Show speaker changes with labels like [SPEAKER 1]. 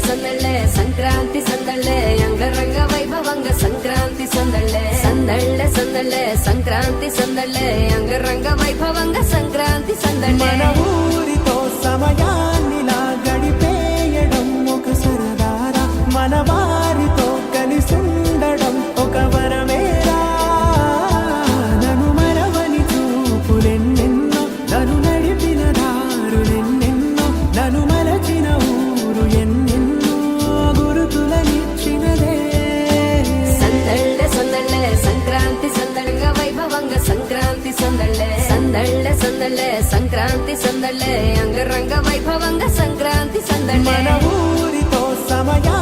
[SPEAKER 1] సందళ్ళే సంక్రాంతి సందళ్ళే అంగరంగ వైభవంగ సంక్రాంతి సందళ్ళే సందళ్ళే సందళ్ళే సంక్రాంతి సందళ్ళే అంగరంగ వైభవంగ సంక్రాంతి సందళ్ళే
[SPEAKER 2] మన ఊరితో సమయాన్నిలా గడిపేయడం ఒక సరదారా మన వారితో కలిసుండడం ఒక వరమేరా నన్ను మరవని చూపులెన్నెన్నో నన్ను నడిపిన దారులెన్నెన్నో నన్ను మరచిన ఊరు ఎన్నెన్నో గురుతులనిచ్చినదే
[SPEAKER 1] సందళ్ళే సందళ్ళే సంక్రాంతి సందళంగ వైభవంగ సంక్రాంతి సందళ్ళే సందళ్ళే సందళ్ళే సంక్రాంతి సందళ్ళే అంగరంగ వైభవంగ సంక్రాంతి సందళ్ళే
[SPEAKER 2] మన ఊరితో సమయా